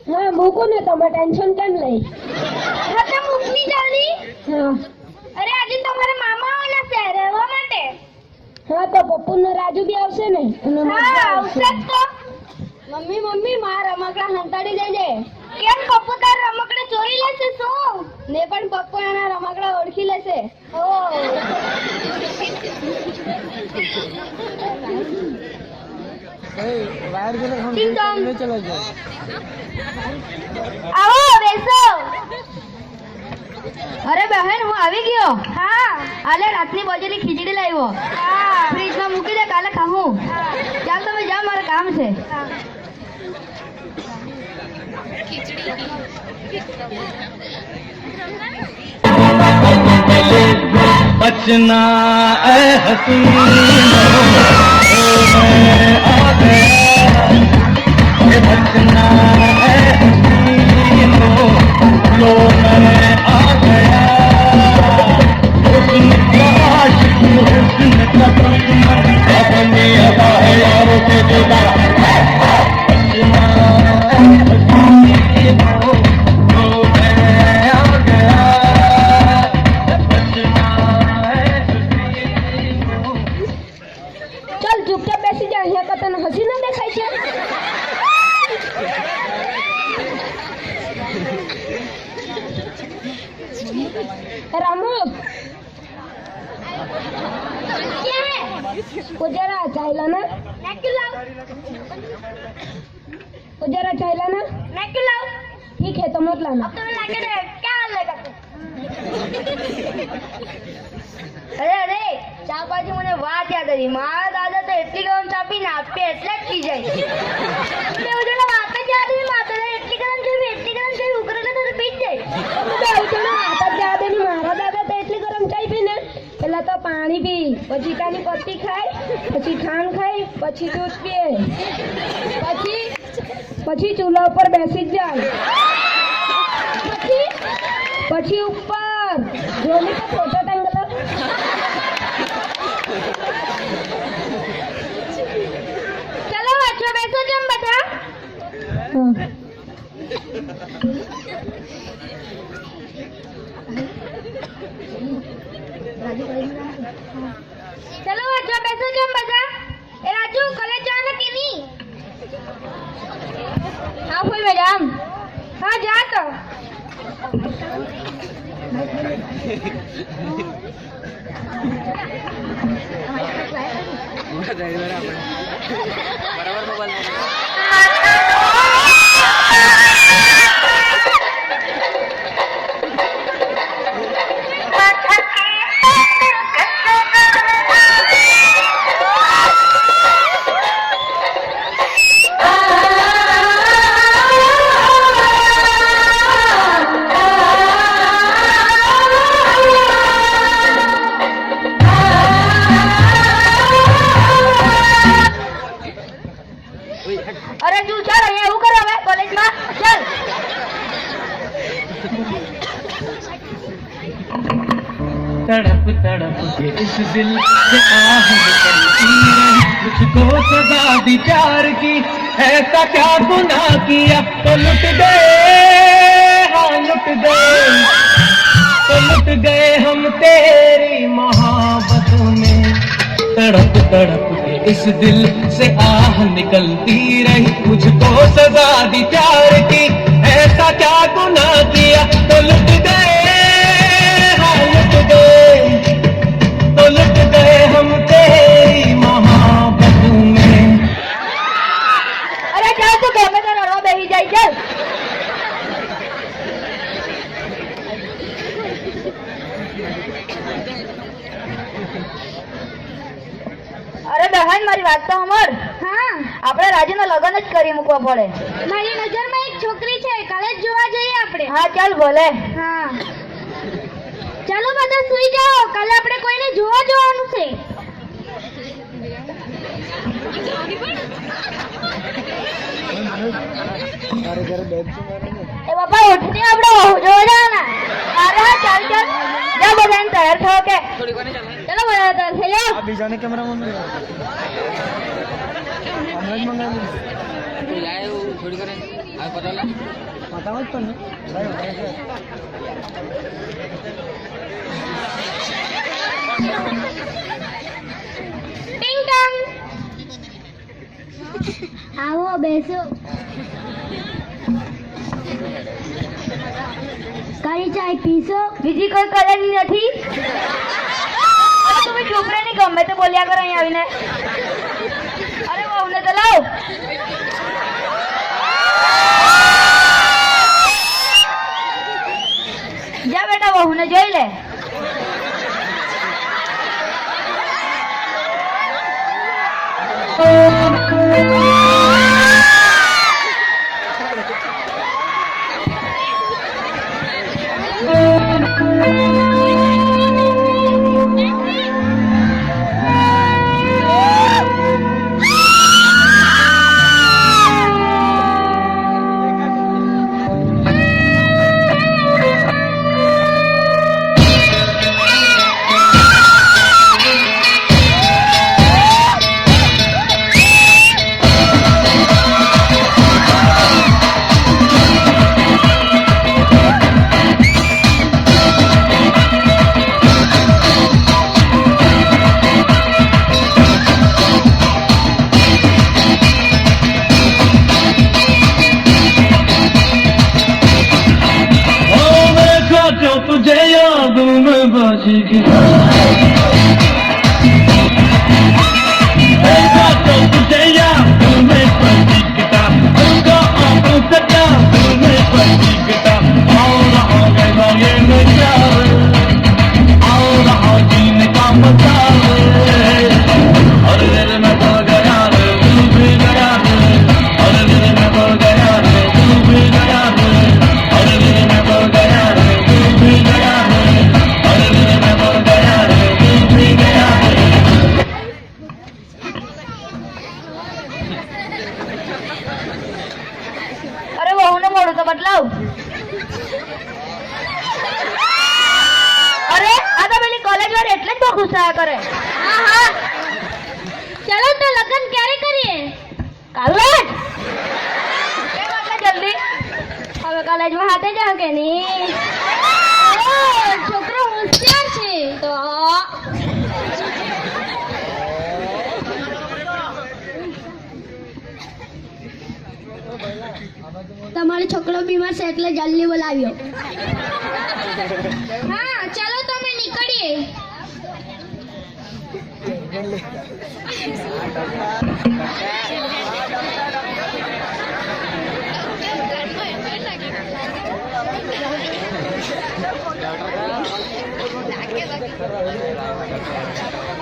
હા મૂકો ને, તમે ટેન્શન કેમ લઈ? હા તો મૂકની જલ્દી. હા અરે આજે તમારા મામા આવવાના છે રહેવા માટે. હા તો પપ્પુ ને રાજુ બી આવશે ને? અને હા આવશે જ તો. મમ્મી મમ્મી મારા રમકડા હંતાડી દેજે. કેમ પપ્પુ તાર રમકડા ચોરી લેશે શું? ને પણ પપ્પુ એના રમકડા ઓળખી લેશે. ઓ वायर के हम टिंग टोंग। में चला जाए। આવો બેસો. અરે બહેન હું આવી ગયો. હા આલે રાતની બજેલી ખીચડી લાવ્યો. હા ફ્રીજમાં મૂકી દે, કાલે ખાઉં. ચાલ તમે જાઓ, મારે કામ છે. बचना ए हसीनो, मैं आ गया। बचना ए हसीनो, लो मैं आ गया। हुस्न का आशिक, हुस्न का दुश्मन, अपनी अदा है यारों से जुदा। बचना ए हसीनो, लो मैं आ गया। ચાલ ચૂપચાપ બેસી જા, અહીંયા તો તને હસી ના દેખાય છે? रामू क्या है? वो जरा चाइला ना, मैं क्यों लाऊं? वो जरा चाइला ना। मैं क्यों लाऊं? ठीक है तो मत लाना। अब तुम्हें लाके दे क्या हालेगा तू? અરે અરે ચા પાછી મને વાત યાદ આવી. મારા દાદા તો એટલી ગરમ ચા પીને આપે એટલે જ પી જાય. મેં ઉજળા વાત જ યાદ આવી. માતા એટલી ગરમ જેવી ઉકળે તો પી જ જાય. મારા દાદા તો એટલી ગરમ ચાય પી ને, પેલા તો પાણી પી, પછી કાની પત્તી ખાય, પછી ખાંડ ખાય, પછી દૂધ પીએ, પછી ચૂલા ઉપર બેસી જ જાય, પછી ઉપર જોલી તો ફોટો ટાંગેલો. ચલો વાંચો બેસો કેમ બધા? ચલો વાંચો બેસો કેમ બધા? એ રાજુ કોલેજ જવાના કે નહીં? હા ફૂલ મેડમ. હા જા તો. बराबर मोबाइल અરે તું ચાલ અહીંયા એવું કરો હવે કોલેજમાં ચાલ. तड़प तड़प के इस दिल से आह निकलती रही, मुझको सजा दी प्यार की, ऐसा क्या गुनाह किया तो लुट गए, हाँ लुट गए, तो लुट गए हम तेरी मोहब्बत में। तड़प तड़प के इस दिल से आह निकलती रही, मुझको सजा दी प्यार की, ऐसा क्या गुनाह किया तो लुट गए, लुट गए, तो लुट गए हम तेरी मोहब्बत में। અરે ચાલ તું ગમે તો રડવા બેસી જાય ચાલ. અરે બહેન મારી વાત તો સાંભળ. હા આપણે રાજુના લગ્ન જ કરી મૂકવા પડે. મારી નજરમાં એક છોકરી છે, કાલે જ જોવા જઈએ આપણે. હા ચાલ ભલે. હા ચાલો બધા સુઈ જાઓ, કાલે આપણે કોઈને જોવા જવાનું છે. એ બાપા ઉઠને આપણે જોવા જવાના. અરે હા ચાલ ચાલ જા બધાને તૈયાર થો કે. ચલો બધા તૈયાર થઈ જાઓ. बीजा ने कैमरा में हमने मंगा लिया। ટિંગ ટંગ. આવો બેસો. કાળી ચાય પીશો? બીજી કોઈ કરેલી નથી. તમે ચૂપ રહે નહીં, ગમે તે બોલ્યા કરો અહીં આવીને. અરે વહુને તો લાવ. જા બેટા વહુને જોઈ લે. तुझे याद में बाजी की तुझे याद में बाजी किता उनका आंखों से क्या तुम्हें बाजी किता और आगे में क्या और जीने का मजा और मेरे में तो गया रे तू भी गया रे और मेरे में तो गया रे तू भी गया रे और मेरे में तो गया रे तू भी गया रे और मेरे में तो गया रे तू भी गया रे. અરે વહુને મોડું તો બદલાવ. અરે આ તો પેલી કોલેજ વાળી એટલે જ બહુ ગુસ્સા કરે. હા હા ચાલો તો લગ્ન ક્યારે કરીએ? કાલે જ. કેમ આટલા જલ્દી? હવે કોલેજમાં હાથે જાવ કે નહીં? છોકરો હોશિયાર છે તો. તમારો છોકરો બીમાર છે એટલે જલ્દી બોલાવ્યો. હા ચાલો તો અમે નીકળીએ.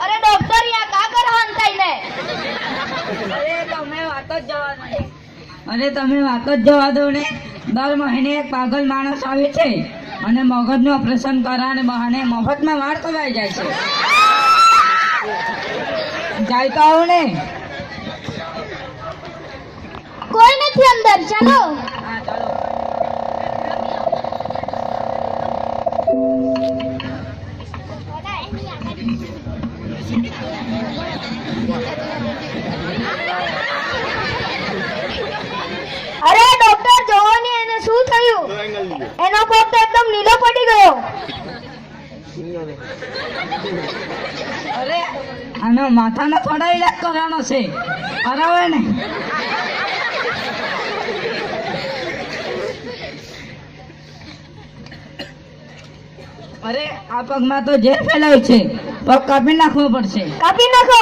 અરે ડોક્ટર યા કા કરો હંતાઈને? અરે તમે વાત જ જવા દો. અને તમે વાત જ જવા દો ને. દર મહિને એક પાગલ માણસ આવે છે અને મગજનું ઓપરેશન કરાવવાને બહાને મફતમાં વાળ કપાઈ જાય છે. જાય તો આવો ને. કોઈ નથી અંદર, ચાલો. હા ચાલો. અરે ડોક્ટર જોવો ને એને શું થયું? એનો પગ તો એકદમ નીલો પડી ગયો. અરે આનો માથાનો થોડો ઈલાજ કરવાનો છે, કરાવે ને. અરે આ પગમાં તો ઝેર ફેલાયું છે, પગ કાપી નાખવો પડશે. કાપી નાખો.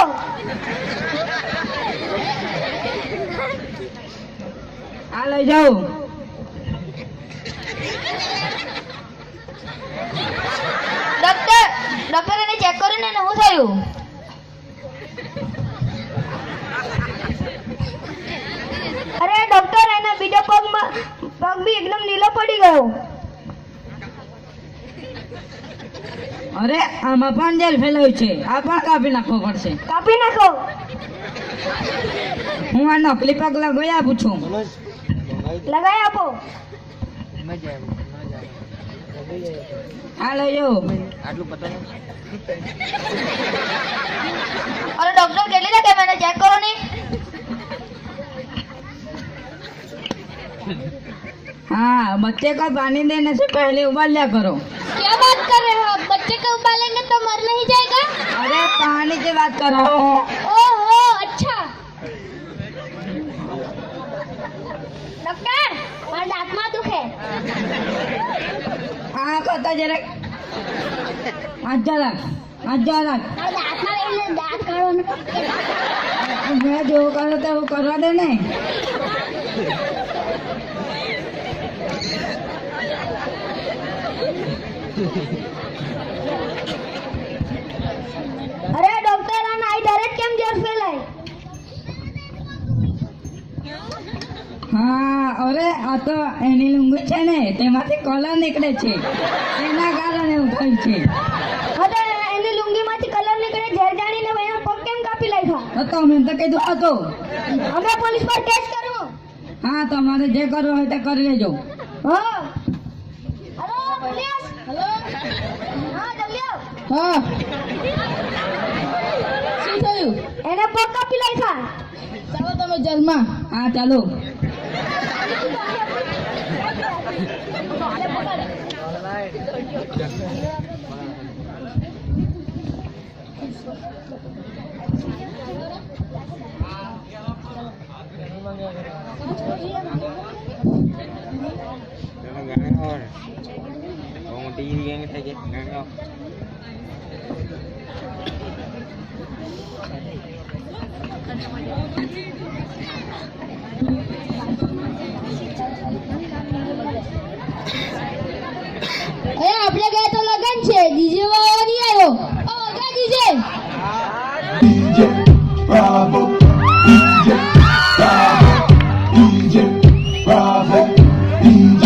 આ લઈ જાઓ. ડોક્ટર એને ચેક કરીને એને શું થયું? અરે ડોક્ટર એના બીજો પગ બી એકદમ નીલો પડી ગયો. અરે આમાં પણ ઝેર ફેલાયું છે, આ પણ કાપી નાખવો પડશે. કાપી નાખો. હું આ નકલી પગ લગાવી આપું છું. લગાવી આપો. આ લઈ જાઓ. અરે ડોક્ટર કેટલી લાગે મને ચેક કરો ને. हाँ, बच्चे को पानी देने से पहले उबाल लिया करो। क्या बात कर रहे हो आप? बच्चे को उबालेंगे तो मर नहीं जाएगा? अरे पानी की बात कर रहा हूँ। ओहो, अच्छा। डॉक्टर, મારા દાંતમાં દુખે. हाँ, कहता जरा आज जरा મારા દાંતમાં લઈને દાંત કાઢવાનું. मैं जो करो तो वो करवा दे ने। અરે ડોક્ટર, આ નાઈ ડાયરેક્ટ કેમ ઝેર ફેલાય? હા, અરે આ તો એની લુંગી છે ને તેમાંથી કલર નીકળે છે, એના કારણે એવું થયું છે. હા, તો એની લુંગીમાંથી કલર નીકળે, ઝેર જાણીને એના પગ કેમ કાપી નાખ્યા? તો તમે તો કીધું હતું. અમે પોલીસ પર કેસ કરવું. હા, તમારે જે કરવું હોય તે કરી લેજો. હા. Hello police. હેલો. હા, જલ્દી આવ. હા, શું થયું? એને પગ કાપી નાખ્યા. ચાલો તમે જેલમાં. હા, ચાલો. આપણે ગયા તો લગન છે, ડીજે વાળો નહીં આવ્યો. ઓ વગા DJ. DJ Bravo, DJ Bravo, DJ Bravo, DJ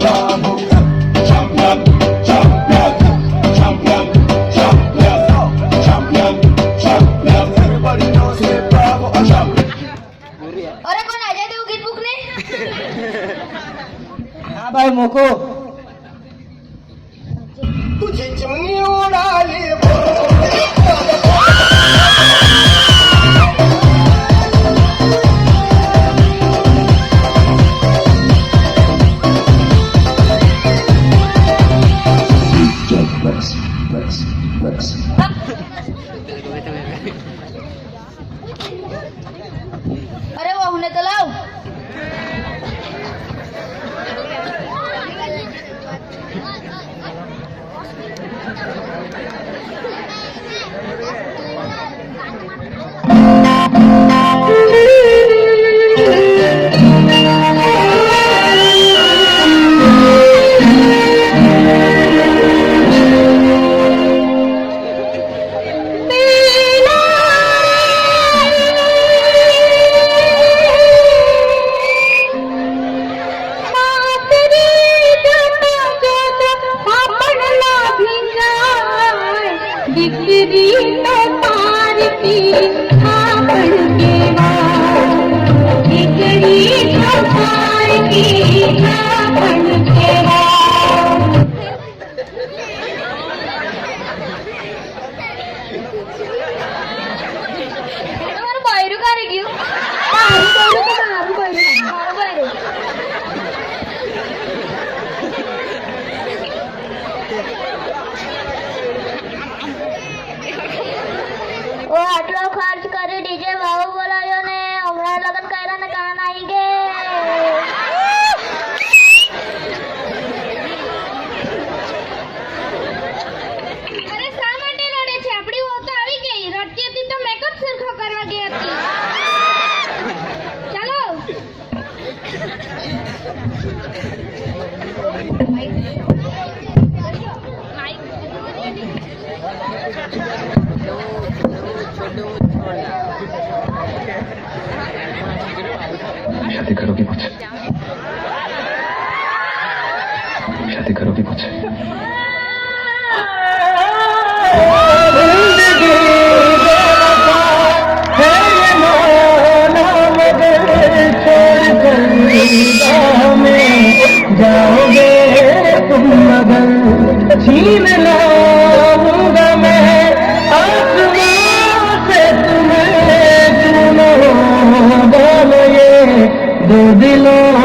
Bravo. Champion, champion, champion, champion, champion, champion. Everybody knows it, Bravo, a champion. અરે કોણ આજે તેવું ગીત બુક ને? हाँ भाई मोको तुझे चुन्नी उड़ा ले અરે વાહુને તો લાવ. તમારું બાયરું કાઢી ગયું. મારું બાયરું. ઓ આટલો ખર્ચ કરી ડીજે ભાવ બોલાયો ને હમણાં લગન કર્યા ને કાન આવી ગયા. અરે શા માટે રડે છે? આપણી વહુ તો આવી ગઈ. રડતી હતી તો મેકઅપ સરખો કરવા ગઈ હતી. ચાલો. शादी करोगी मुझसे? शादी करोगी मुझसे? जाओगे तुम मगर छीन लाऊंगा मैं आसमां से तुम्हें चुनो बोलो ये दो दिलों